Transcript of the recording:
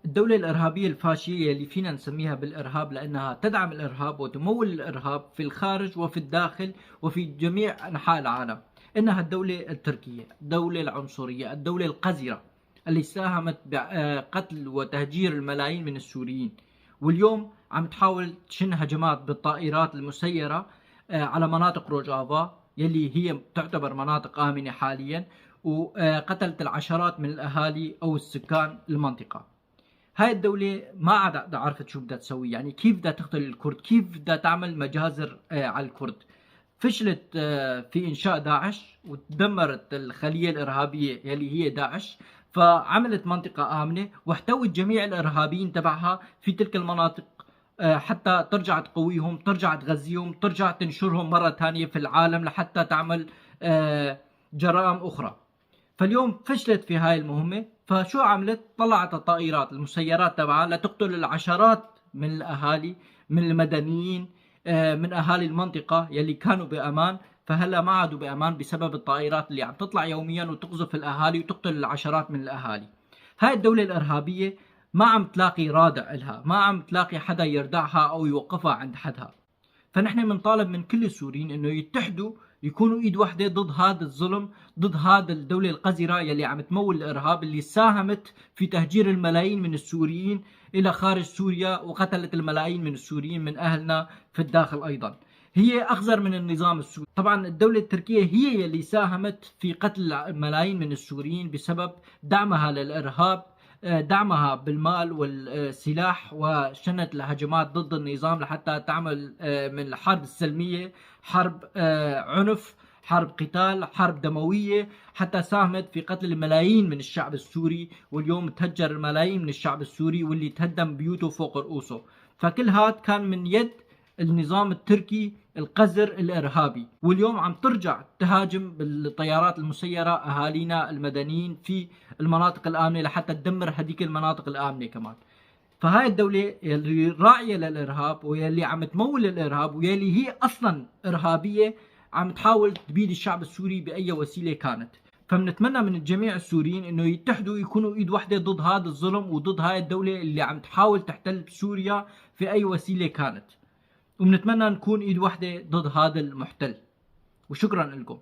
الدولة الإرهابية الفاشية اللي فينا نسميها بالإرهاب لأنها تدعم الإرهاب وتمول الإرهاب في الخارج وفي الداخل وفي جميع أنحاء العالم، إنها الدولة التركية، الدولة العنصرية، الدولة القذرة اللي ساهمت بقتل وتهجير الملايين من السوريين، واليوم عم تحاول تشن هجمات بالطائرات المسيرة على مناطق روجافا يلي هي تعتبر مناطق آمنة حاليا، وقتلت العشرات من الأهالي أو السكان المنطقة. هاي الدولة ما عاد عرفت شو بدها تسوي، يعني كيف بدها تقتل الكرد، كيف بدها تعمل مجازر على الكرد. فشلت في إنشاء داعش وتدمرت الخلية الإرهابية يلي هي داعش، فعملت منطقة آمنة واحتوت جميع الإرهابيين تبعها في تلك المناطق حتى ترجع تقويهم، ترجع تغذيهم، ترجع تنشرهم مرة ثانية في العالم لحتى تعمل جرائم أخرى. فاليوم فشلت في هاي المهمة، فشو عملت؟ طلعت الطائرات المسيرات تبعها لتقتل العشرات من الأهالي، من المدنيين، من أهالي المنطقة يلي كانوا بأمان، فهلا ما عادوا بأمان بسبب الطائرات اللي عم تطلع يوميا وتقذف الأهالي وتقتل العشرات من الأهالي. هاي الدولة الإرهابية ما عم تلاقي رادع إلها، ما عم تلاقي حدا يردعها أو يوقفها عند حدها. فنحن بنطالب من كل السوريين انه يتحدوا، يكونوا ايد واحده ضد هذا الظلم، ضد هذا الدوله القذره يلي عم تمول الارهاب، اللي ساهمت في تهجير الملايين من السوريين الى خارج سوريا، وقتلت الملايين من السوريين من اهلنا في الداخل ايضا. هي اخزر من النظام السوري. طبعا الدوله التركيه هي يلي ساهمت في قتل الملايين من السوريين بسبب دعمها للارهاب، دعمها بالمال والسلاح، وشنت الهجمات ضد النظام لحتى تعمل من الحرب السلمية حرب عنف، حرب قتال، حرب دموية، حتى ساهمت في قتل الملايين من الشعب السوري، واليوم تهجر الملايين من الشعب السوري واللي تهدم بيوته فوق رؤوسه. فكل هذا كان من يد النظام التركي القذر الإرهابي، واليوم عم ترجع تهاجم بالطيارات المسيرة أهالينا المدنيين في المناطق الآمنة لحتى تدمر هذيك المناطق الآمنة كمان. فهاي الدولة اللي راعية للإرهاب واللي عم تمول الإرهاب واللي هي أصلا إرهابية عم تحاول تبيد الشعب السوري بأي وسيلة كانت. فبنتمنى من الجميع السوريين انه يتحدوا، يكونوا ايد واحدة ضد هذا الظلم وضد هاي الدولة اللي عم تحاول تحتل سوريا في اي وسيلة كانت، وبنتمنى نكون ايد واحدة ضد هذا المحتل. وشكرا لكم.